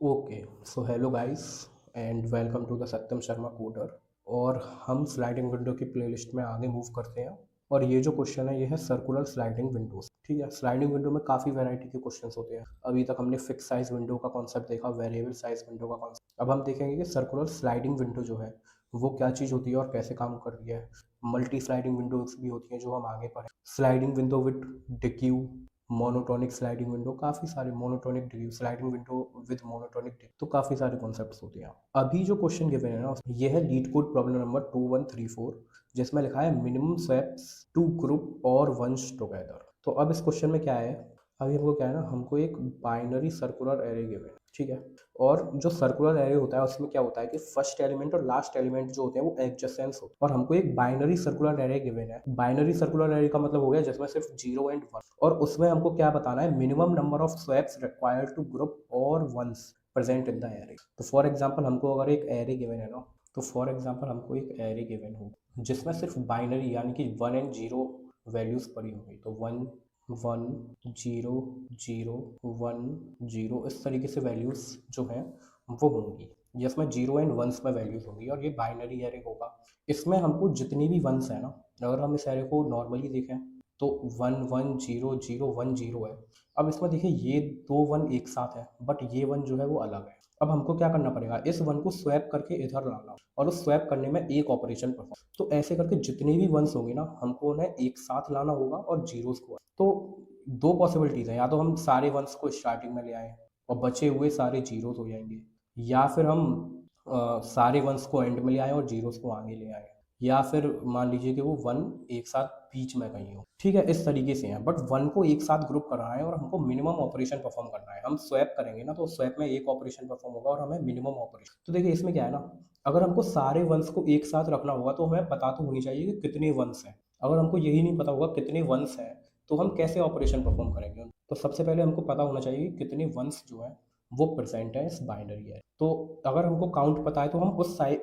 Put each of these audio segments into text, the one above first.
Okay, so hello guys and welcome to the Satyam Sharma coder. और हम sliding window की playlist में आगे मूव करते हैं। और ये जो क्वेश्चन है ये है सर्कुलर स्लाइडिंग विंडोज। ठीक है, स्लाइडिंग विंडो में काफ़ी वैरायटी के क्वेश्चंस होते हैं। अभी तक हमने फिक्स साइज विंडो का कॉन्सेप्ट देखा, वेरिएबल साइज विंडो का कॉन्सेप्ट। अब हम देखेंगे कि सर्कुलर स्लाइडिंग विंडो जो है वो क्या चीज़ होती है और कैसे काम कर रही है। मल्टी स्लाइडिंग विंडोज भी होती हैं जो हम आगे पढ़ें। Sliding window with dQ, monotonic sliding window, काफ़ी सारे monotonic dQ, sliding window with monotonic dQ, तो काफ़ी सारे कॉन्सेप्ट्स होते हैं। अभी जो क्वेश्चन गिवन है ना ये है लीड कोड प्रॉब्लम नंबर 2134, जिसमें लिखा है मिनिमम स्वैप्स टू ग्रुप और वंस टुगेदर। तो अब इस क्वेश्चन में क्या है, अभी हमको क्या है ना, हमको एक बाइनरी सर्कुलर एरे गिवन है। ठीक है, और जो सर्कुलर एरे होता है उसमें क्या होता है कि फर्स्ट एलिमेंट और लास्ट एलिमेंट जो होते हैं वो एडजेसेंट होते हैं। और हमको एक बाइनरी सर्कुलर एरे गिवन है। बाइनरी सर्कुलर एरे का मतलब हो गया जिसमें सिर्फ 0 एंड 1, और उसमें हमको क्या बताना है, minimum number of swaps required to group और ones present in the array. तो फॉर एग्जांपल हमको अगर एक एरे गिवन है ना, तो फॉर एग्जांपल हमको एक एरे गिवन हो जिसमें सिर्फ बाइनरी यानी कि 1 एंड 0 वैल्यूज पड़ी होंगी। तो 1 1 0 0 1 0, इस तरीके से वैल्यूज जो हैं वो होंगी, जिसमें 0 एंड वंस में वैल्यूज होंगी। और ये बाइनरी एरे होगा। इसमें हमको जितनी भी वंस है ना, अगर हम इस एरे को नॉर्मली देखें तो 1 1 0 0 1 0 है। अब इसमें देखिए ये दो वन एक साथ है, बट ये वन जो है वो अलग है। अब हमको क्या करना पड़ेगा, इस वन को स्वैप करके इधर लाना, और उस स्वैप करने में एक ऑपरेशन परफॉर्म। तो ऐसे करके जितने भी वंस होंगे ना हमको उन्हें एक साथ लाना होगा और जीरोस को। तो दो पॉसिबिलिटीज है, या तो हम सारे वंस को स्टार्टिंग में ले आए और बचे हुए सारे जीरोस हो जाएंगे, या फिर हम सारे वंस को एंड में ले आए और जीरोस को आगे ले आए, या फिर मान लीजिए कि वो वन एक साथ बीच में कहीं हो। ठीक है, इस तरीके से है, बट वन को एक साथ ग्रुप करना है और हमको मिनिमम ऑपरेशन परफॉर्म करना है। हम स्वैप करेंगे ना तो स्वैप में एक ऑपरेशन परफॉर्म होगा और हमें मिनिमम ऑपरेशन। तो देखिए इसमें क्या है ना, अगर हमको सारे वंस को एक साथ रखना होगा तो हमें पता तो होनी चाहिए कि कितने वंस हैं। अगर हमको यही नहीं पता होगा कितने वंस हैं तो हम कैसे ऑपरेशन परफॉर्म करेंगे। तो सबसे पहले हमको पता होना चाहिए कि कितने वंस जो है वो प्रेजेंट है इस बाइनरी है। तो अगर हमको काउंट पता है तो हम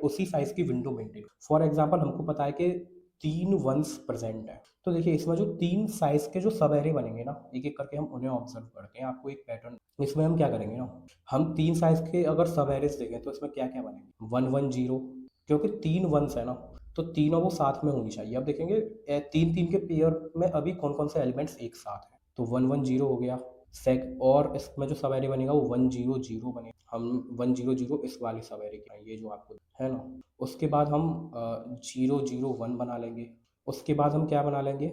उसी साइज की विंडो मेंटेन। फॉर एग्जांपल हमको पता है कि 3 वंस प्रेजेंट है। तो देखिए इसमें जो 3 साइज के जो सब एरे बनेंगे ना, एक एक करके हम उन्हें ऑब्जर्व करते हैं। आपको एक पैटर्न, इसमें हम क्या करेंगे ना, हम 3 साइज के अगर सब एरेस देखें तो इसमें क्या क्या बनेंगे, 1 1 0, क्योंकि 3 वंस है ना तो तीनों वो साथ में होनी चाहिए। अब देखेंगे 3 3 के पेयर में अभी कौन कौन से एलिमेंट्स एक साथ हैं। तो 1 1 0 हो गया सेक, और इसमें जो सब एरे बनेगा वो 1 0 0 बनेगा। हम 1 0 0 इस वाली सब एरे की, ये जो आपको है ना। उसके बाद हम 0 0 1 बना लेंगे। उसके बाद हम क्या बना लेंगे,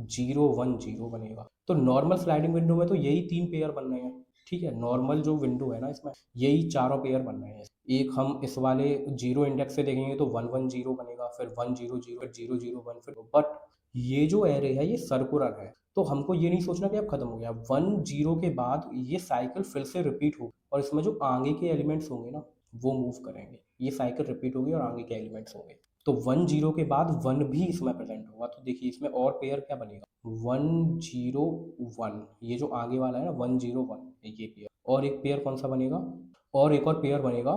0 1 0 बनेगा। तो नॉर्मल स्लाइडिंग विंडो में तो यही 3 पेयर बन रहे हैं। ठीक है, नॉर्मल जो विंडो है ना इसमें यही चारों पेयर बन रहे हैं। एक हम इस वाले 0 इंडेक्स से देखेंगे तो 1 1 0 बनेगा, फिर 1 0 0, फिर 0 0 1, फिर बट ये जो एरे है ये सर्कुलर है। तो हमको ये नहीं सोचना कि अब खत्म हो गया, 1 0 के बाद ये साइकिल फिर से रिपीट हो, और इसमें जो आगे के एलिमेंट्स होंगे ना वो मूव करेंगे। ये साइकिल रिपीट होगी और आगे के एलिमेंट्स होंगे। तो 1 0 के बाद 1 भी इसमें प्रेजेंट होगा। तो देखिए इसमें और पेयर क्या बनेगा, 1 0 1, ये जो आगे वाला है ना 1 0 1, ये पेयर। और एक पेयर कौन सा बनेगा, और एक और पेयर बनेगा,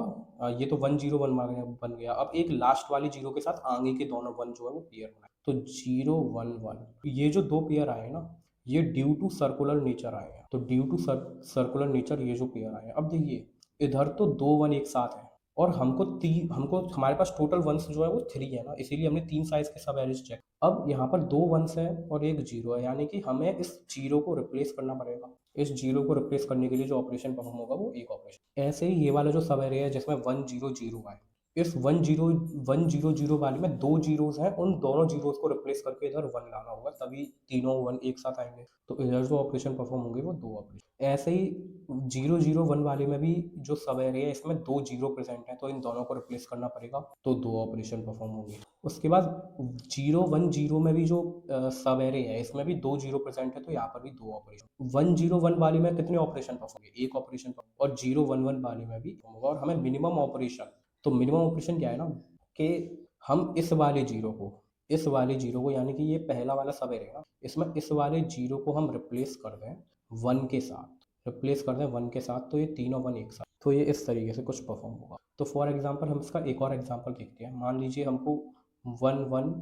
ये तो 1 0 1 बन गया। अब एक लास्ट वाली जीरो के साथ आगे के दोनों वन जो है वो पेयर बनाए, तो 0 1 1। ये जो दो पेयर आए ना ये ड्यू टू सर्कुलर नेचर आए हैं। तो ड्यू टू सर्कुलर नेचर ये जो पेयर आए हैं। अब देखिए इधर तो दो वन एक साथ है, और हमको हमारे पास टोटल वंस जो है वो 3 है ना, इसीलिए हमने 3 साइज के सब एरेज चेक। अब यहाँ पर दो वंस है और एक जीरो है, यानी कि हमें इस जीरो को रिप्लेस करना पड़ेगा। इस जीरो को रिप्लेस करने के लिए जो ऑपरेशन परफॉर्म होगा वो एक ऑपरेशन। ऐसे ही ये वाला जो सब एरे है जिसमें 1 0 0 है, इस 1 0 वाले में दो जीरोस हैं, उन दोनों जीरोस को रिप्लेस करके इधर वन लाना होगा, तभी तीनों वन एक साथ आएंगे। तो इधर जो ऑपरेशन परफॉर्म होंगे वो दो ऑपरेशन। ऐसे ही 0 0 1 वाले में भी जो सब एरे है इसमें दो जीरो प्रेजेंट है, तो इन दोनों को रिप्लेस करना पड़ेगा, तो दो ऑपरेशन परफॉर्म होंगे। उसके बाद 0 1 0 में भी जो सब एरे है इसमें भी दो जीरो प्रेजेंट है, तो यहाँ पर भी दो ऑपरेशन। 1 0 1 वाले में कितने ऑपरेशन परफॉर्म होंगे, एक ऑपरेशन। और 0 1 1 वाले में भी होगा, और हमें मिनिमम ऑपरेशन। तो मिनिमम ऑपरेशन क्या है ना, कि हम इस वाले जीरो को यानी कि ये पहला वाला सब एरे ना, इसमें इस वाले जीरो को हम रिप्लेस कर दें वन के साथ, तो ये तीनों वन एक साथ, तो ये इस तरीके से कुछ परफॉर्म होगा। तो फॉर एग्जांपल हम इसका एक और एग्जांपल देखते हैं। मान लीजिए हमको 1 1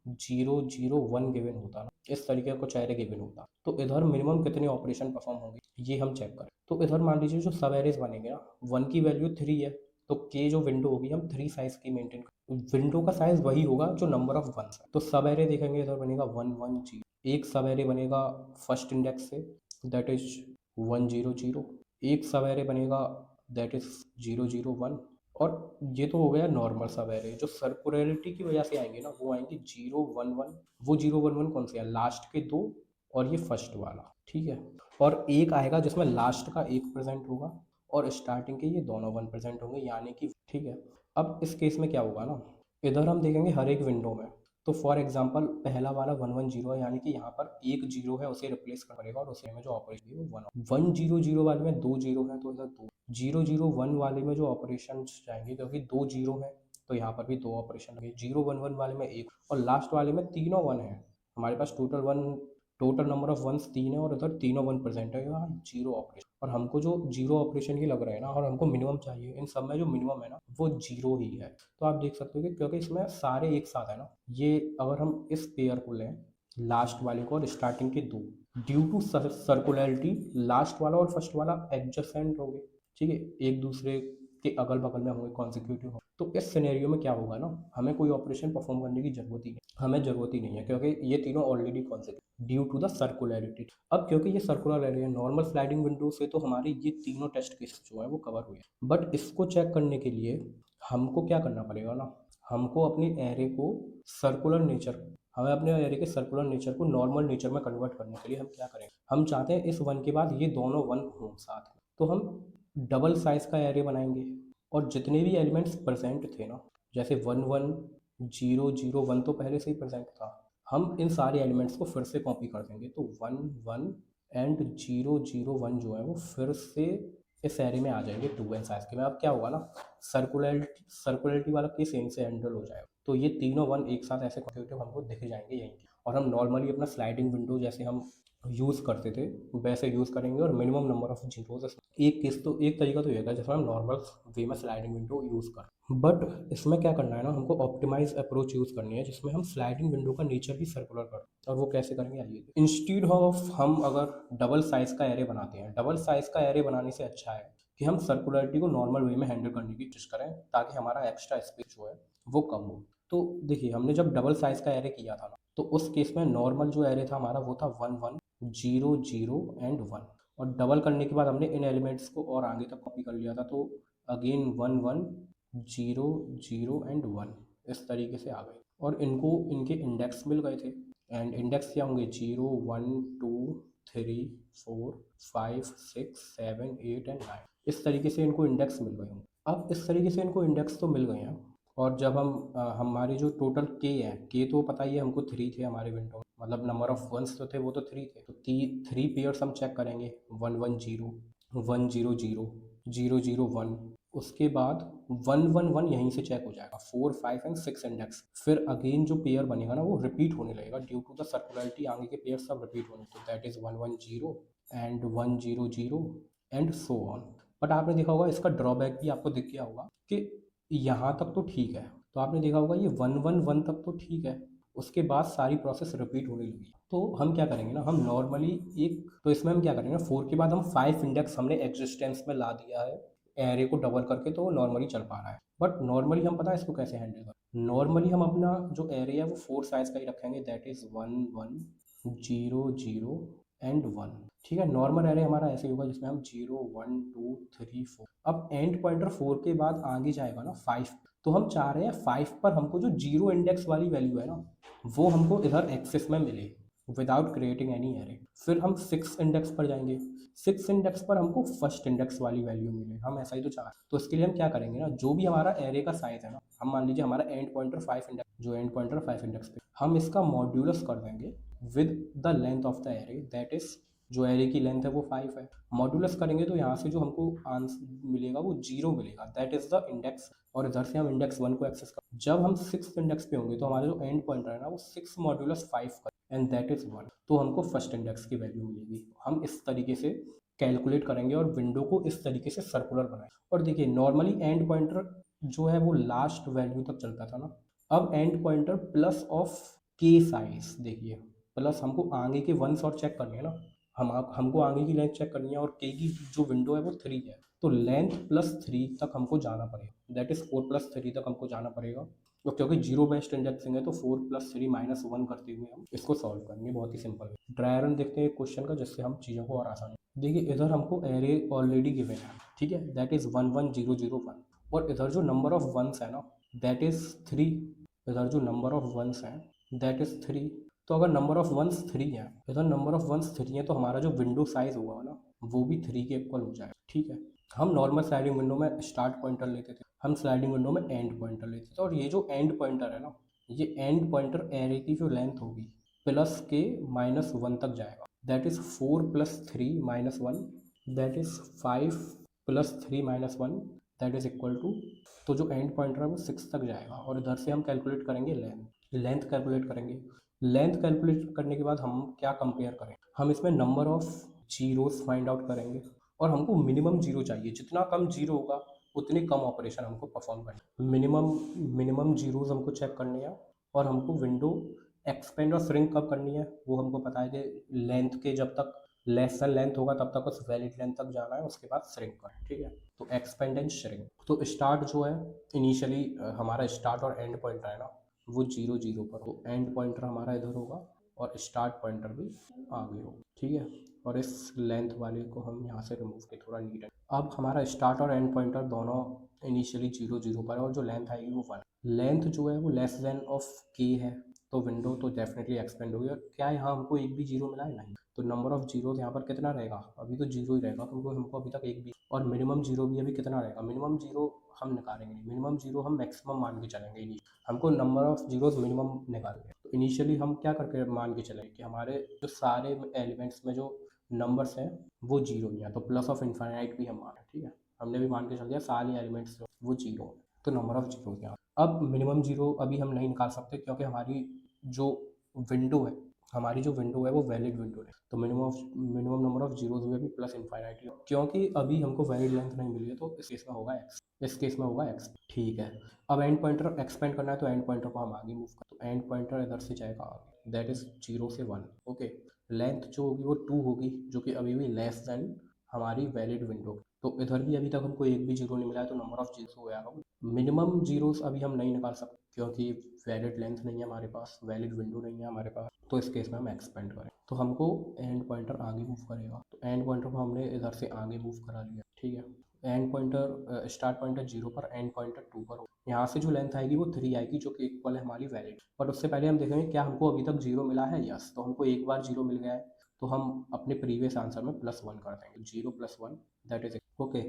001 गिवन होता ना, इस तरीके का कुछ एरे गिवन होता, तो इधर मिनिमम कितने ऑपरेशन परफॉर्म होंगे ये हम चेक करें। तो इधर मान लीजिए जो सब एरेज बनेंगे ना, 1 की वैल्यू 3 है, तो के जो विंडो होगी हम 3 साइज की मेंटेन करें। विंडो का साइज वही होगा जो नंबर ऑफ वन है। तो सब एरे देखेंगे, इधर बनेगा 110। एक सब एरे बनेगा फर्स्ट इंडेक्स से, दैट इज 100। एक सब एरे बनेगा दैट इज 001। और ये तो हो गया नॉर्मल सब एरे। जो सर्कुलरिटी की वजह से आएंगे ना, वो आएंगे 011। वो 011 कौन से है, लास्ट के दो और ये फर्स्ट वाला, ठीक है। और एक आएगा जिसमें लास्ट का 1% होगा और स्टार्टिंग के ये दोनों 1% होंगे, यानी कि ठीक है। अब इस केस में क्या होगा ना, इधर हम देखेंगे हर एक विंडो में, तो फॉर एग्जांपल पहला वाला 110 है, यानी कि यहाँ पर एक जीरो है, उसे रिप्लेस करना पड़ेगा और उसे में जो ऑपरेशन है वो 100 वाले में 2 जीरो है, तो इधर 2 001 वाले में जो ऑपरेशन जाएंगे, क्योंकि 2 जीरो है तो यहाँ पर भी 2 ऑपरेशन लगे। 011 वाले में 1 और लास्ट वाले में तीनों 1 है। हमारे पास टोटल नंबर ऑफ वंस 3 है और इधर तीनों 1% है, यहाँ 0 ऑपरेशन। और हमको जो 0 ऑपरेशन ही लग रहा है ना, और हमको मिनिमम चाहिए, इन सब में जो मिनिमम है ना वो 0 ही है। तो आप देख सकते हो कि क्योंकि इसमें सारे एक साथ है ना, ये अगर हम इस पेयर को लें, लास्ट वाले को और स्टार्टिंग के दो, ड्यू टू सर्कुलरिटी लास्ट वाला और फर्स्ट वाला एडजेसेंट होंगे, ठीक है, एक दूसरे के अगल बगल में होंगे, कॉन्सिक्यूटिव हो। तो इस सिनेरियो में क्या होगा ना, हमें कोई ऑपरेशन परफॉर्म करने की जरूरत ही नहीं, हमें जरूरत ही नहीं है, क्योंकि ये तीनों already consecutive due to the circularity. अब क्योंकि ये सर्कुलर एरे है, नॉर्मल स्लाइडिंग विंडो से तो हमारी ये तीनों टेस्ट केस जो है वो कवर हुए, बट इसको चेक करने के लिए हमको क्या करना पड़ेगा ना, हमको अपने एरे को सर्कुलर नेचर, हमें अपने एरे के सर्कुलर नेचर को नॉर्मल नेचर में कन्वर्ट करने के लिए हम क्या करें, हम चाहते हैं इस 1 के बाद ये दोनों 1 हों साथ में, तो हम डबल साइज का एरे बनाएंगे और जितने भी एलिमेंट्स प्रेजेंट थे ना, जैसे 11001 तो पहले से ही प्रेजेंट था, हम इन सारे एलिमेंट्स को फिर से कॉपी कर देंगे, तो 11 एंड 001 जो है वो फिर से इस एरे में आ जाएंगे 2n साइज के में। अब क्या होगा ना, सर्कुलरिटी वाला केस यहीं से हैंडल हो जाएगा, तो ये तीनों 1 एक साथ ऐसे कॉन्सिक्यूटिव हमको दिख जाएंगे यहीं, और हम नॉर्मली अपना स्लाइडिंग विंडो जैसे हम यूज़ करते थे वैसे यूज़ करेंगे, और मिनिमम नंबर ऑफ जीरोज। एक केस तो एक तरीका तो ये है जिसमें हम नॉर्मल वे में स्लाइडिंग विंडो यूज़ कर, बट इसमें क्या करना है ना, हमको ऑप्टिमाइज अप्रोच यूज़ करनी है जिसमें हम स्लाइडिंग विंडो का नेचर भी सर्कुलर कर, और वो कैसे करेंगे आइए। इंस्टीड ऑफ हम अगर डबल साइज का एरे बनाते हैं, डबल साइज का एरे बनाने से अच्छा है कि हम सर्कुलरिटी को नॉर्मल वे में हैंडल करने की कोशिश करें, ताकि हमारा एक्स्ट्रा स्पेस जो है वो कम हो। तो देखिए, हमने जब डबल साइज का एरे किया था ना, तो उस केस में नॉर्मल जो एरे था हमारा वो था 1100 एंड 1, और डबल करने के बाद हमने इन एलिमेंट्स को और आगे तक कॉपी कर लिया था, तो अगेन 1100 एंड 1 इस तरीके से आ गए, और इनको इनके इंडेक्स मिल गए थे। एंड इंडेक्स क्या होंगे, 0 1 2 3 4 5 6 7 8 एंड 9, इस तरीके से इनको इंडेक्स मिल गए होंगे। अब इस तरीके से इनको इंडेक्स तो मिल गए हैं, और जब हम हमारी जो टोटल के है, के तो पता ही है हमको 3 थे हमारे विंडो में, मतलब नंबर ऑफ वंस तो थे वो तो 3 थे, तो 3 पेयर्स हम चेक करेंगे, 110 100 001, उसके बाद 111 यहीं से चेक हो जाएगा, 4 5 एंड 6 इंडेक्स, फिर अगेन जो पेयर बनेगा ना वो रिपीट होने लगेगा ड्यू टू द सर्कुलरिटी, आगे के पेयर सब रिपीट होने, तो that is 110 and 100 and so on. But आपने देखा होगा इसका ड्रॉबैक भी आपको दिख गया होगा कि यहाँ तक तो ठीक है, तो आपने देखा होगा ये 111 तक तो ठीक है, उसके बाद सारी प्रोसेस रिपीट होने लगी। तो हम क्या करेंगे ना, हम नॉर्मली एक, तो इसमें हम क्या करेंगे ना, 4 के बाद हम 5 इंडेक्स हमने एग्जिस्टेंस में ला दिया है एरे को डबल करके, तो वो नॉर्मली चल पा रहा है। बट नॉर्मली हम पता है इसको कैसे हैंडल करें, नॉर्मली हम अपना जो एरे है वो 4 साइज का ही रखेंगे, दैट इज 1100 एंड 1, ठीक है। नॉर्मल एरे हमारा ऐसे ही होगा जिसमें हम 0 1 2 3 4, अब एंड पॉइंटर 4 के बाद आगे जाएगा ना 5, तो हम चाह रहे हैं 5 पर हमको जो 0 इंडेक्स वाली वैल्यू है ना वो हमको इधर एक्सेस में मिले विदाउट क्रिएटिंग एनी एरे। फिर हम 6 इंडेक्स पर जाएंगे, 6 इंडेक्स पर हमको फर्स्ट इंडेक्स वाली वैल्यू मिले, हम ऐसा ही तो चाह रहे हैं। तो इसके लिए हम क्या करेंगे ना, जो भी हमारा एरे का साइज है ना, हम मान लीजिए हमारा एंड पॉइंटर 5 इंडेक्स, जो एंड पॉइंटर 5 इंडेक्स पे, हम इसका मॉड्यूलस कर देंगे with the length of the array, that is जो एरे की लेंथ है वो 5 है, मॉड्यूलस करेंगे तो यहाँ से जो हमको आंसर मिलेगा वो 0 मिलेगा, दैट इज द इंडेक्स, और इधर से हम इंडेक्स 1 को एक्सेस कर, जब हम 6 इंडेक्स पे होंगे तो हमारा जो एंड पॉइंटर है ना वो 6 मॉड्यूलस 5 का एंड दैट इज 1, तो हमको फर्स्ट इंडेक्स की वैल्यू मिलेगी। हम इस तरीके से कैलकुलेट करेंगे और विंडो को इस तरीके से सर्कुलर बनाए। और देखिए नॉर्मली एंड पॉइंटर जो है वो लास्ट वैल्यू तक चलता था ना, अब एंड पॉइंटर प्लस ऑफ के साइज देखिए, प्लस हमको आगे के वंस और चेक करनी है ना, हमको आगे की लेंथ चेक करनी है और के की जो विंडो है वो 3 है, तो लेंथ प्लस 3 तक हमको जाना पड़ेगा, दैट इज़ 4 प्लस 3 तक हमको जाना पड़ेगा। तो क्योंकि जीरो बेस्ड इंडेक्सिंग है तो 4 प्लस 3 माइनस 1 करते हुए हम इसको सॉल्व करेंगे, बहुत ही सिंपल है। ड्राई रन देखते हैं क्वेश्चन का, जिससे हम चीज़ों को और आसानी, देखिए इधर हमको एरे ऑलरेडी गिवन है, ठीक है, दैट इज़ 11001, और इधर जो नंबर ऑफ वंस है ना दैट इज़ 3, इधर जो नंबर ऑफ वंस हैं दैट इज़ 3। तो अगर नंबर ऑफ वंस 3 है, इधर नंबर ऑफ वंस 3 है, तो हमारा जो विंडो साइज होगा ना वो भी 3 के इक्वल हो जाएगा, ठीक है। हम नॉर्मल स्लाइडिंग विंडो में स्टार्ट पॉइंटर लेते थे, हम स्लाइडिंग विंडो में एंड पॉइंटर लेते थे, और ये जो एंड पॉइंटर है ना, ये एंड पॉइंटर एरे की जो लेंथ होगी प्लस के माइनस 1 तक जाएगा, that is 4 plus 3 minus 1, that is 5 plus 3 minus 1, that is equal to, तो जो एंड पॉइंटर है वो 6 तक जाएगा, और इधर से हम कैलकुलेट करेंगे लेंथ कैलकुलेट करेंगे। लेंथ कैलकुलेट करने के बाद हम क्या कंपेयर करें, हम इसमें number of zeros find out करेंगे, और हमको मिनिमम जीरो चाहिए, जितना कम जीरो होगा उतनी कम ऑपरेशन हमको परफॉर्म करनी, मिनिमम जीरोस हमको चेक करने हैं, और हमको विंडो एक्सपेंड और श्रिंक कब करनी है वो हमको पता है कि लेंथ के जब तक लेस देन लेंथ होगा तब तक उस वैलिड लेंथ तक जाना है, उसके बाद श्रिंक करना, ठीक है। तो एक्सपेंड एंड श्रिंक, तो स्टार्ट जो है इनिशियली हमारा स्टार्ट और एंड पॉइंटर है ना वो 0 0 पर हो, एंड पॉइंटर हमारा इधर होगा और स्टार्ट पॉइंटर भी आगे होगा, ठीक है। और इस लेंथ वाले को हम यहाँ से रिमूव के थोड़ा नीट है। अब हमारा स्टार्ट और एंड पॉइंटर दोनों इनिशियली 0 0 पर है, और जो लेंथ आएगी वो 1, लेंथ जो है वो लेस देन ऑफ के है, तो विंडो तो डेफिनेटली एक्सपेंड होगी। और क्या यहाँ हमको एक भी जीरो मिला है, नहीं, तो नंबर ऑफ जीरो यहाँ पर कितना रहेगा, अभी तो जीरो ही रहेगा क्योंकि हमको अभी तक एक भी, और मिनिमम जीरो भी अभी कितना रहेगा, मिनिमम जीरो हम निकालेंगे नहीं, मिनिमम जीरो हम मैक्सिमम मान के चलेंगे, नहीं हमको नंबर ऑफ जीरोस मिनिमम निकालने हैं। तो इनिशियली हम क्या करके मान के चलेंगे कि हमारे जो सारे एलिमेंट्स में जो नंबर्स हैं वो जीरो नहीं है, तो प्लस ऑफ इन्फाइनाइट भी हम माने, ठीक है, हमने भी मान के चल दिया सारे एलिमेंट्स वो जीरो है, तो नंबर ऑफ जीरो यहाँ। अब मिनिमम जीरो अभी हम नहीं निकाल सकते क्योंकि हमारी जो विंडो है, हमारी जो विंडो है वो वैलिड विंडो है, तो मिनिमम नंबर ऑफ जीरोस हुए भी प्लस इन्फाइनाइट, क्योंकि अभी हमको वैलिड लेंथ नहीं मिली है, तो इस केस में होगा एक्स, इस केस में होगा एक्स, ठीक है। अब एंड पॉइंटर एक्सपेंड करना है तो एंड पॉइंटर को हम आगे मूव करें, तो एंड पॉइंटर इधर से जाएगा आगे, दैट इज 0 से 1, ओके। लेंथ जो होगी वो 2 होगी, जो कि अभी भी लेस देन हमारी वैलिड विंडो, तो इधर भी अभी तक हमको एक भी जीरो नहीं मिला है, तो नंबर ऑफ जीरो हो जाएगा। मिनिमम जीरोस अभी हम नहीं निकाल सकते क्योंकि वैलिड लेंथ नहीं है हमारे पास, वैलिड विंडो नहीं है हमारे पास, तो इस केस में हम एक्सपेंड करें तो हमको एंड पॉइंटर आगे मूव करेगा, तो एंड पॉइंटर को हमने इधर से आगे मूव करा लिया, ठीक है। एंड पॉइंटर स्टार्ट पॉइंटर 0 पर, एंड पॉइंटर 2 पर हो, यहाँ से जो लेंथ आएगी वो 3 आएगी जो कि इक्वल है हमारी वैलिड, बट उससे पहले हम देखेंगे क्या हमको अभी तक जीरो मिला है, यस, तो हमको एक बार जीरो मिल गया है, तो हम अपने प्रीवियस आंसर में +1 कर देंगे, 0 + 1 दैट इज ओके।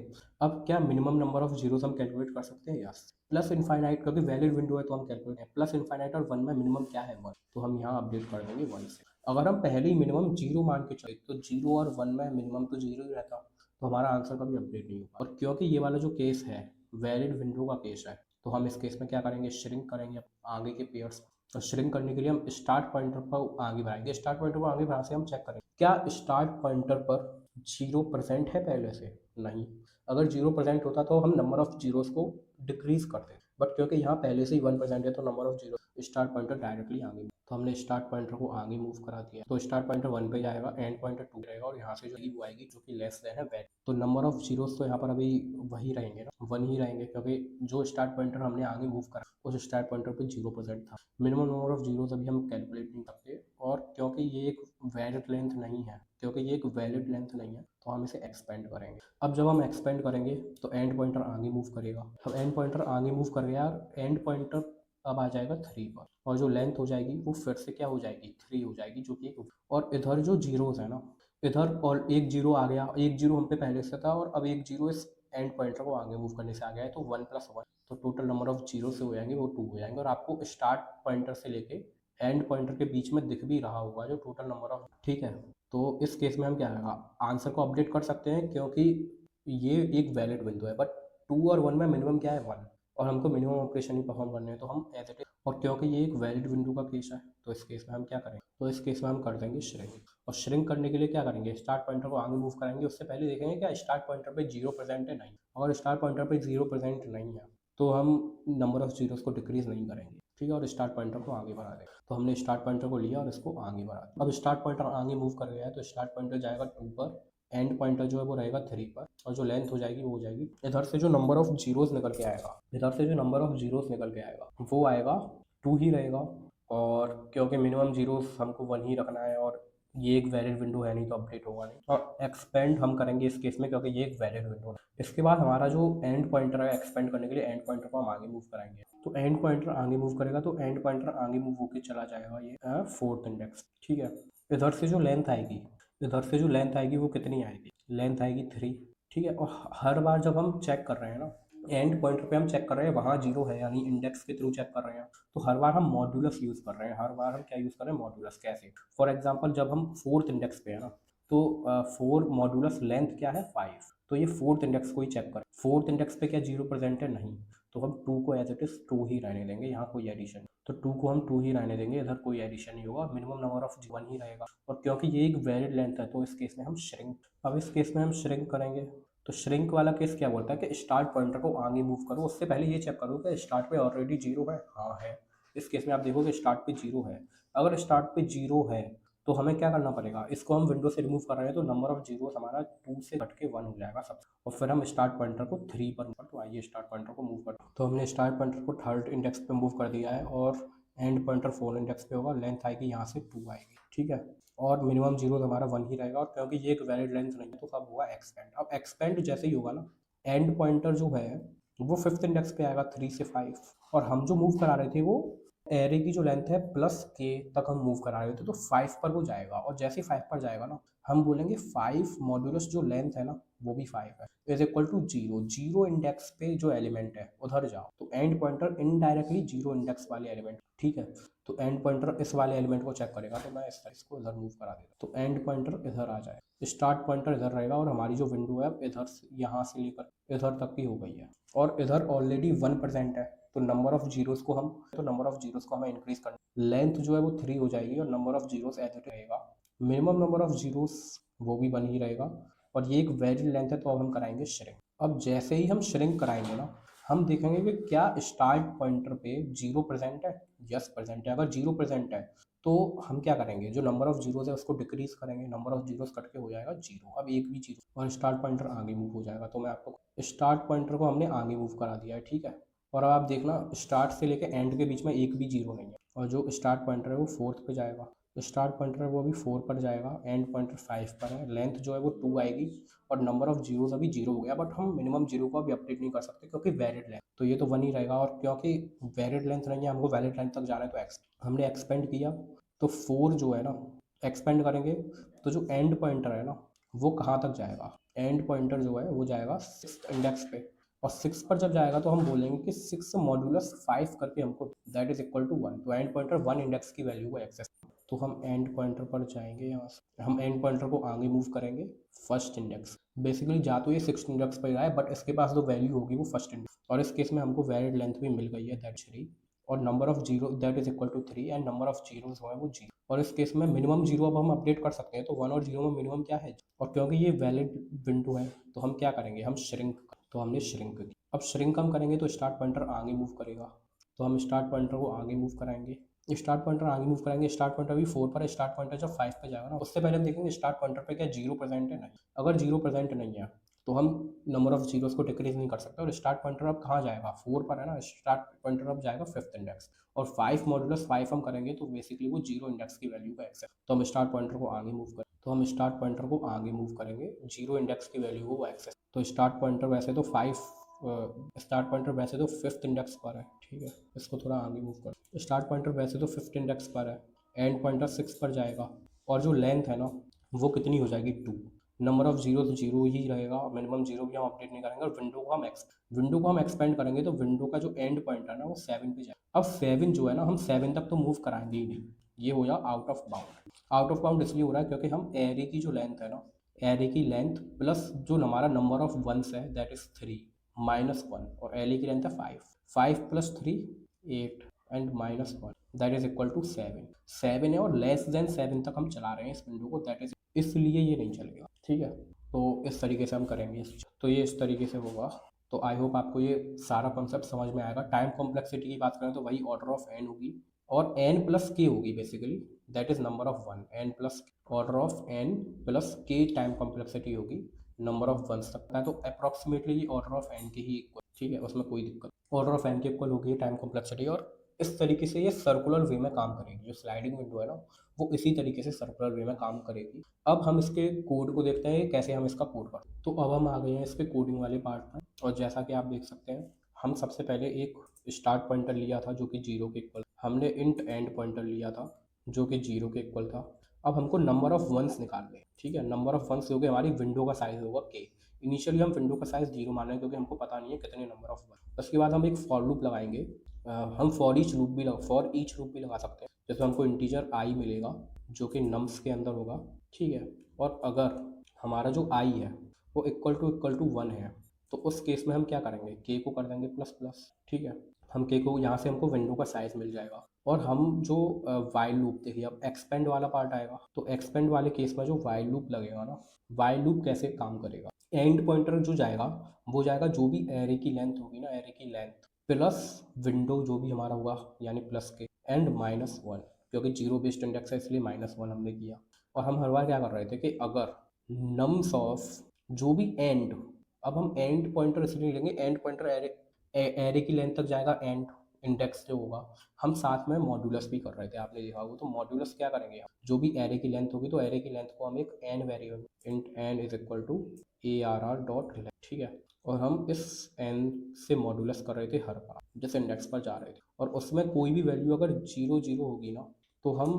अब क्या मिनिमम नंबर ऑफ जीरोस हम कैलकुलेट कर सकते हैं, यस, प्लस इन्फाइनाइट, क्योंकि वैलिड विंडो है तो हम कैलकुलेट है प्लस इन्फाइनाइट, और 1 में मिनिमम क्या है 1, तो हम यहाँ अपडेट कर देंगे 1 से। अगर हम पहले ही मिनिमम जीरो मान के चले तो 0 और 1 में मिनिमम तो जीरो ही रहता, तो हमारा आंसर कभी अपडेट नहीं होगा। और क्योंकि ये वाला जो केस है वैलिड विंडो का केस है, तो हम इस केस में क्या करेंगे, श्रिंक करेंगे आगे के पेयर्स, और श्रिंक करने के लिए हम स्टार्ट पॉइंटर पर आगे बढ़ाएंगे, स्टार्ट पॉइंटर पर आगे बढ़ा से हम चेक करेंगे क्या स्टार्ट पॉइंटर पर 0% है पहले से, नहीं, अगर 0% होता तो हम नंबर ऑफ जीरोस को डिक्रीज करते, बट क्योंकि यहाँ पहले से ही 1% है तो number of zero start pointer directly आगे, तो हमने स्टार्ट पॉइंटर को आगे मूव करा दिया, तो स्टार्ट पॉइंटर 1 पे जाएगा, एंड पॉइंटर 2 रहेगा, और यहाँ से जो वो आएगी जो कि लेस देन है वैलिड, तो नंबर ऑफ जीरोस तो यहाँ पर अभी वही रहेंगे ना, 1 ही रहेंगे, क्योंकि जो स्टार्ट पॉइंटर हमने आगे मूव करा उस स्टार्ट पॉइंटर पे 0% था। मिनिमम नंबर ऑफ जीरोस अभी हम कैलकुलेट नहीं करते, और क्योंकि ये एक वैलिड लेंथ नहीं है, तो हम इसे एक्सपेंड करेंगे। अब जब हम एक्सपेंड करेंगे तो एंड पॉइंटर आगे मूव करेगा, अब एंड पॉइंटर आगे मूव कर गया, एंड पॉइंटर अब आ जाएगा 3 पर, और जो लेंथ हो जाएगी वो फिर से क्या हो जाएगी 3 हो जाएगी, जो कि एक, और इधर जो जीरोस है ना, इधर और एक जीरो आ गया, एक जीरो हम पे पहले से था, और अब एक जीरो इस एंड पॉइंटर को आगे मूव करने से आ गया है, तो 1 + 1, तो टोटल नंबर ऑफ जीरो से हो जाएंगे वो 2 हो जाएंगे, और आपको स्टार्ट पॉइंटर से लेके एंड पॉइंटर के बीच में दिख भी रहा होगा जो टोटल नंबर ऑफ, ठीक है। तो इस केस में हम क्या करेंगे, आंसर को अपडेट कर सकते हैं क्योंकि ये एक वैलिड बिंदु है, बट 2 और 1 में मिनिमम क्या है 1, और हमको मिनिमम ऑपरेशन ही परफॉर्म करने हैं, तो हम एज इट इज, और क्योंकि ये एक वैलिड बिंदु का केस है तो इस केस में हम क्या करेंगे, तो इस केस में हम कर देंगे श्रिंक, और श्रिंक करने के लिए क्या करेंगे, स्टार्ट पॉइंटर को आगे मूव करेंगे, उससे पहले देखेंगे क्या स्टार्ट पॉइंटर पे 0% है, नहीं, अगर स्टार्ट पॉइंटर पे 0% नहीं है तो हम नंबर ऑफ जीरोस को डिक्रीज नहीं करेंगे, ठीक है, और स्टार्ट पॉइंटर को आगे बढ़ा देगा। तो हमने स्टार्ट पॉइंटर को लिया और इसको आगे बढ़ा दिया। अब स्टार्ट पॉइंटर आगे मूव कर गया है तो स्टार्ट पॉइंटर जाएगा 2 पर, एंड पॉइंटर जो है वो रहेगा 3 पर, और जो लेंथ हो जाएगी वो हो जाएगी, इधर से जो नंबर ऑफ जीरोस निकल के आएगा, इधर से जो नंबर ऑफ जीरोस निकल के आएगा वो आएगा 2 ही रहेगा। और क्योंकि मिनिमम जीरोस हमको 1 ही रखना है और ये एक वैलिड विंडो है नहीं तो अपडेट होगा नहीं, और एक्सपेंड हम करेंगे इस केस में क्योंकि ये एक वैलिड विंडो है। इसके बाद हमारा जो एंड पॉइंटर है एक्सपेंड करने के लिए एंड पॉइंटर को हम आगे मूव कराएंगे। तो एंड पॉइंटर आगे मूव करेगा तो एंड पॉइंटर आगे मूव होकर चला जाएगा ये 4th इंडेक्स। ठीक है, इधर से जो लेंथ आएगी, इधर से जो लेंथ आएगी वो कितनी आएगी, लेंथ आएगी 3। ठीक है, और हर बार जब हम चेक कर रहे हैं ना, एंड पॉइंटर पे हम चेक कर रहे हैं वहाँ जीरो है यानी इंडेक्स के थ्रू चेक कर रहे हैं, तो हर बार हम मॉड्यूलस यूज़ कर रहे हैं। हर बार हम क्या यूज़ कर रहे हैं, मॉड्यूलस। कैसे, फॉर एग्जांपल जब हम 4th इंडेक्स पे है ना, तो 4 मॉड्यूलस लेंथ क्या है 5, तो ये 4th इंडेक्स को ही चेक करें। 4th इंडेक्स पे क्या जीरो प्रेजेंट है, नहीं, तो हम 2 को एज इट इज 2 ही रहने देंगे, यहाँ कोई एडिशन, तो 2 को हम 2 ही रहने देंगे, इधर कोई एडिशन नहीं होगा, मिनिमम नंबर ऑफ 1 ही रहेगा। और क्योंकि ये एक वैलिड लेंथ है तो इस केस में हम श्रिंक, अब इस केस में हम श्रिंक करेंगे। तो श्रिंक वाला केस क्या बोलता है कि स्टार्ट पॉइंटर को आगे मूव करो, उससे पहले ये चेक करो कि स्टार्ट पे ऑलरेडी जीरो है, हाँ है। इस केस में आप देखोगे स्टार्ट पे जीरो है। अगर स्टार्ट पे जीरो है तो हमें क्या करना पड़ेगा, इसको हम विंडो से रिमूव कर रहे हैं तो नंबर ऑफ जीरो हमारा 2 से घट के 1 हो जाएगा सब, और फिर हम स्टार्ट पॉइंटर को 3 पर मूव। तो आइए स्टार्ट पॉइंटर को मूव करते हैं। तो हमने स्टार्ट पॉइंटर को 3rd इंडेक्स पे मूव कर दिया है और एंड पॉइंटर 4 इंडेक्स पे होगा, लेंथ आएगी यहाँ से 2 आएगी। ठीक है, और मिनिमम जीरो हमारा 1 ही रहेगा, और क्योंकि ये एक वैलिड लेंथ नहीं है तो सब होगा एक्सपेंड। अब एक्सपेंड जैसे ही होगा ना, एंड पॉइंटर जो है वो 5th इंडेक्स पे आएगा 3 से 5, और हम जो मूव करा रहे थे वो एरे की जो लेंथ है प्लस के तक हम मूव करा रहे थे, तो 5 पर वो जाएगा, और जैसे ही 5 पर जाएगा ना हम बोलेंगे 5 मॉड्यूलस जो लेंथ है ना वो भी 5 है, is equal to zero. Zero index पे जो एलिमेंट है उधर जाओ, तो end pointer indirectly zero index वाले एलिमेंट, ठीक है, तो एंड पॉइंटर इस वाले एलिमेंट को चेक करेगा, तो मैं इसको इधर मूव करा देता, तो एंड पॉइंटर इधर आ जाए, स्टार्ट पॉइंटर इधर रहेगा, और हमारी जो विंडो है इधर से यहाँ से लेकर इधर तक की हो गई है, और इधर ऑलरेडी 1% है, तो नंबर ऑफ जीरोस को हमें इंक्रीज करना, लेंथ जो है वो 3 हो जाएगी और number of zeros as it रहेगा, मिनिमम नंबर ऑफ जीरोस वो भी 1 ही रहेगा, और ये एक वैलिड लेंथ है तो अब हम कराएंगे श्रिंक। अब जैसे ही हम श्रिंक कराएंगे ना, हम देखेंगे कि क्या स्टार्ट पॉइंटर पे जीरो प्रेजेंट है, यस प्रेजेंट है। अगर जीरो प्रेजेंट है तो हम क्या करेंगे, जो नंबर ऑफ जीरोस है उसको डिक्रीज करेंगे, नंबर ऑफ जीरोस कट के हो जाएगा जीरो, अब एक भी जीरो, और स्टार्ट पॉइंटर आगे मूव हो जाएगा। तो मैं आपको स्टार्ट पॉइंटर को हमने आगे मूव करा दिया है, ठीक है, और अब आप देखना स्टार्ट से लेके एंड के बीच में एक भी जीरो नहीं है, और जो स्टार्ट पॉइंटर है वो 4th पे जाएगा, तो स्टार्ट पॉइंटर है वो अभी 4 पर जाएगा, एंड पॉइंटर 5 पर है, लेंथ जो है वो 2 आएगी, और नंबर ऑफ जीरोस अभी जीरो हो गया, बट हम मिनिमम जीरो को अभी अपडेट नहीं कर सकते क्योंकि वैलिड लेंथ, तो ये तो 1 ही रहेगा, और क्योंकि वैलिड लेंथ नहीं है हमको वैलिड लेंथ तक जाना है, तो हमने एक्सपेंड किया, तो 4 जो है ना एक्सपेंड करेंगे, तो जो एंड पॉइंटर है ना वो कहाँ तक जाएगा, एंड पॉइंटर जो है वो जाएगा 6th इंडेक्स पे, और 6 पर जब जाएगा तो हम बोलेंगे कि 6 मॉड्यूलस 5 करके हमको दैट इज इक्वल टू 1, तो एंड पॉइंटर 1 इंडेक्स की वैल्यू को एक्सेस, तो हम एंड पॉइंटर पर जाएंगे, यहाँ से हम एंड पॉइंटर को आगे मूव करेंगे 1st इंडेक्स, बेसिकली जा तो ये 6th इंडेक्स पर रहा है बट इसके पास जो वैल्यू होगी वो 1st इंडेक्स, और इस केस में हमको वैलिड लेंथ भी मिल गई है दैट 3, और number of zero that is equal to 3, and number of zeros जो है वो जीरो, और इस केस में मिनिमम जीरो अब हम अपडेट कर सकते हैं, तो 1 और 0 में मिनिमम क्या है, और क्योंकि ये वैलिड विंडो है तो हम क्या करेंगे, हम श्रिंक, तो हमने श्रिंक की। अब श्रिंक हम करेंगे तो स्टार्ट पॉइंटर आगे मूव करेगा, तो हम स्टार्ट पॉइंटर को आगे मूव कराएंगे, स्टार्ट पॉइंटर आगे मूव कराएंगे, स्टार्ट पॉइंटर अभी 4 पर है, स्टार्ट पॉइंटर जब 5 पे जाएगा ना उससे पहले हम देखेंगे स्टार्ट पॉइंटर पे क्या जीरो प्रेजेंट है, नहीं, अगर जीरो प्रेजेंट नहीं है तो हम नंबर ऑफ जीरोस को डिक्रीज नहीं कर सकते, और स्टार्ट पॉइंटर अब कहाँ जाएगा, 4 पर है ना, स्टार्ट पॉइंटर अब जाएगा 5th इंडेक्स, और 5 मॉड्यूलस 5 हम करेंगे तो बेसिकली वो जीरो इंडेक्स की वैल्यू का एक्सेस, तो हम स्टार्ट पॉइंटर को आगे मूव करें, तो हम स्टार्ट पॉइंटर को आगे मूव करेंगे, जीरो इंडेक्स की वैल्यू को वो एक्सेस, तो स्टार्ट पॉइंटर वैसे तो 5th इंडेक्स पर है, ठीक है, इसको थोड़ा आगे मूव कर, स्टार्ट पॉइंटर वैसे तो 5th इंडेक्स पर है, एंड पॉइंटर 6 पर जाएगा, और जो लेंथ है ना वो कितनी हो जाएगी 2, नंबर ऑफ जीरो तो जीरो ही रहेगा, मिनिमम जीरो भी हम अपडेट नहीं करेंगे, और विंडो को हम एक्सपेंड करेंगे, तो विंडो का जो एंड पॉइंट है ना वो 7 पे जाएगा। अब 7 जो है ना हम 7 तक तो मूव कराएंगे ही नहीं, ये हो जाए out of bound. Out of bound इसलिए हो रहा है क्योंकि हम एरे की जो लेंथ है ना, एरे की लेंथ प्लस जो हमारा नंबर ऑफ वंस है दैट इज 3 -1, और एरे की लेंथ है 5 + 3 8 and -1 that is equal to 7 है, और लेस देन 7 तक हम चला रहे हैं इस विंडो को, दैट इज इसलिए ये नहीं चलेगा, ठीक है, तो इस तरीके से हम करेंगे, तो ये इस तरीके से होगा, तो आई होप आपको ये सारा कॉन्सेप्ट समझ में आएगा। टाइम कॉम्प्लेक्सिटी की बात करें तो वही ऑर्डर ऑफ एन होगी और एन प्लस के होगी basically, that is number of one. N plus order of n plus k time complexity होगी नंबर ऑफ वंस तक का, तो अप्रॉक्सीमेटली ऑर्डर ऑफ एन के ही इक्वल, ठीक है, उसमें कोई दिक्कत। ऑर्डर ऑफ एन के इक्वल होगी टाइम कॉम्प्लेक्सिटी, और इस तरीके से ये सर्कुलर वे में काम करेगी। जो स्लाइडिंग विंडो है ना, वो इसी तरीके से सर्कुलर वे में काम करेगी। अब हम इसके कोड को देखते हैं कैसे हम इसका कोड करते हैं। तो अब हम आ गए हैं इसके कोडिंग वाले पार्ट में, और जैसा कि आप देख सकते हैं हम सबसे पहले एक स्टार्ट पॉइंटर लिया था जो कि 0 के इक्वल, हमने इंट एंड पॉइंटर लिया था जो कि 0 के इक्वल था। अब हमको नंबर ऑफ वंस निकालने हैं, ठीक है। नंबर ऑफ वंस होगी हमारी विंडो का साइज होगा के। इनिशियली हम विंडो का साइज 0 मान रहे हैं क्योंकि हमको पता नहीं है कितने नंबर ऑफ वन। उसके बाद हम एक फॉर लूप लगाएंगे। हम फॉर ईच लूप भी लगा सकते हैं, जैसे हमको इंटीजर आई मिलेगा जो कि नम्स के अंदर होगा, ठीक है। और अगर हमारा जो आई है वो इक्वल टू वन है, तो उस केस में हम क्या करेंगे, के को कर देंगे प्लस प्लस, ठीक है। हम के को यहाँ से हमको विंडो का साइज मिल जाएगा। और हम जो वाइल लूप, देखिए अब एक्सपेंड वाला पार्ट आएगा, तो एक्सपेंड वाले केस में जो वाइल लूप लगेगा ना, वाइल लूप कैसे काम करेगा, एंड पॉइंटर जो जाएगा वो जाएगा जो भी एरे की लेंथ होगी ना, एरे की लेंथ प्लस विंडो जो भी हमारा होगा यानी प्लस के, एंड माइनस वन, क्योंकि जीरो बेस्ड इंडेक्स है इसलिए माइनस वन हमने किया। और हम हर बार क्या कर रहे थे कि अगर नम्स ऑफ जो भी एंड, अब हम एंड पॉइंटर इसलिए लेंगे, एंड पॉइंटर एरे एरे की लेंथ तक जाएगा, एंड इंडेक्स जो होगा। हम साथ में मॉड्यूलस भी कर रहे थे, आपने देखा होगा। तो मॉड्यूलस क्या करेंगे हम, जो भी एरे की लेंथ होगी तो एरे की लेंथ को हम एक n variable int n is equal to a r r dot length, ठीक है। और हम इस एन से मॉड्यूलस कर रहे थे हर बार जिस इंडेक्स पर जा रहे थे, और उसमें कोई भी वैल्यू अगर 0 0 होगी ना, तो हम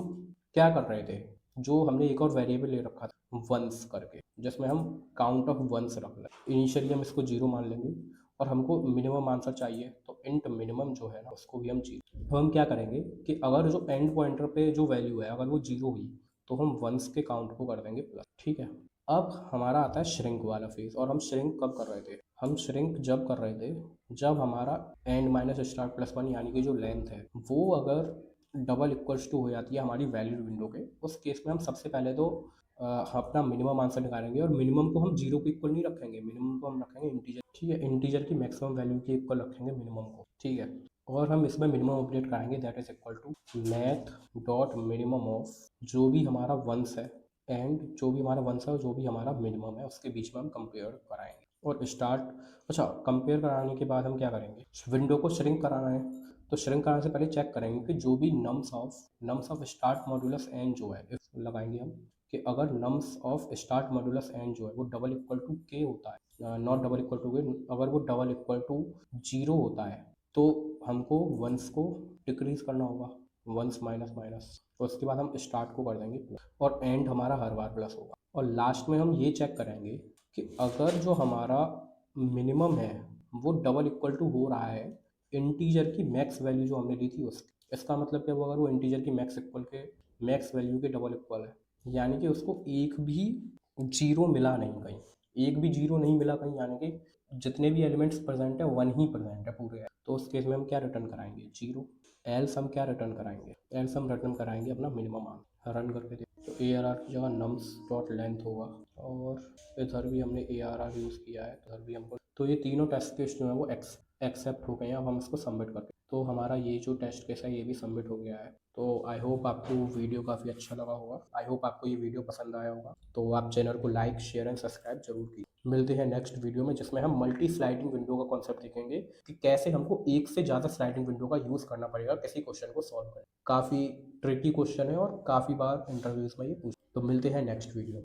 क्या कर रहे थे, जो हमने एक और वेरिएबल ले रखा था वंस करके, जिसमें हम काउंट ऑफ वंस रख लें। इनिशियली हम इसको 0 मान लेंगे और हमको मिनिमम आंसर चाहिए, तो इंट मिनिमम जो है ना उसको भी हम 0। तो हम क्या करेंगे कि अगर जो एंड पॉइंटर पे जो वैल्यू है अगर वो 0 हुई तो हम वंस के काउंट को कर देंगे प्लस, ठीक है। अब हमारा आता है श्रिंक वाला फेज, और हम श्रिंक कब कर रहे थे, हम श्रिंक जब कर रहे थे जब हमारा and minus start plus one यानी कि जो लेंथ है वो अगर डबल इक्वल्स टू हो जाती है हमारी वैलिड विंडो के, उस केस में हम सबसे पहले तो अपना मिनिमम आंसर निकालेंगे। और मिनिमम को हम 0 के इक्वल नहीं रखेंगे, मिनिमम को हम रखेंगे इंटीजर, ठीक है। इंटीजर की मैक्सिमम वैल्यू के इक्वल रखेंगे मिनिमम को, ठीक है। और हम इसमें मिनिमम अपडेट कराएंगे, that is equal to math dot minimum of जो भी हमारा वंस है, एंड जो भी हमारा वंस है और जो भी हमारा मिनिमम है उसके बीच में हम कंपेयर कराएंगे। और स्टार्ट, अच्छा, कंपेयर कराने के बाद हम क्या करेंगे, विंडो को श्रिंक कराना है, तो श्रिंक कराने से पहले चेक करेंगे कि जो भी nums of start modulus n जो है, इफ लगाएंगे हम कि अगर nums of start modulus n जो है वो डबल इक्वल टू के होता है, नॉट डबल इक्वल टू के, अगर वो डबल इक्वल टू 0 होता है तो हमको वंस को डिक्रीज करना होगा, वंस माइनस माइनस, तो उसके बाद हम स्टार्ट को कर देंगे प्लस, और एंड हमारा हर बार प्लस होगा। और लास्ट में हम ये चेक करेंगे कि अगर जो हमारा मिनिमम है वो डबल इक्वल टू हो रहा है इंटीजर की मैक्स वैल्यू जो हमने ली थी उसकी, इसका मतलब क्या हुआ, अगर वो इंटीजर की मैक्स वैल्यू के डबल इक्वल है, यानी कि उसको एक भी 0 मिला नहीं कहीं, एक भी 0 नहीं मिला कहीं, यानी कि जितने भी एलिमेंट्स प्रेजेंट है 1 ही प्रेजेंट है पूरे, तो उस केस में हम क्या रिटर्न कराएंगे, 0। एल्स हम क्या रिटर्न कराएंगे, एल्स हम रिटर्न कराएंगे अपना मिनिमम आंसर। रन करके देखो तो ए आर आर की जगह नम्स डॉट लेंथ होगा, और इधर भी हमने ए आर आर यूज़ किया है, इधर भी हमको, तो ये तीनों टेस्ट केस जो है वो एक्सेप्ट हो गए हैं। अब हम इसको सबमिट करते हैं, तो हमारा ये जो टेस्ट केस है ये भी सबमिट हो गया है। तो आई होप आपको वीडियो काफ़ी अच्छा लगा होगा, आई होप आपको ये वीडियो पसंद आया होगा। तो आप चैनल को लाइक शेयर एंड सब्सक्राइब जरूर कीजिए। मिलते हैं नेक्स्ट वीडियो में जिसमें हम मल्टी स्लाइडिंग विंडो का कॉन्सेप्ट देखेंगे कि कैसे हमको एक से ज़्यादा स्लाइडिंग विंडो का यूज़ करना पड़ेगा किसी क्वेश्चन को सॉल्व करें। काफ़ी ट्रिकी क्वेश्चन है और काफ़ी बार इंटरव्यूज़ में ये पूछ, तो मिलते हैं नेक्स्ट वीडियो।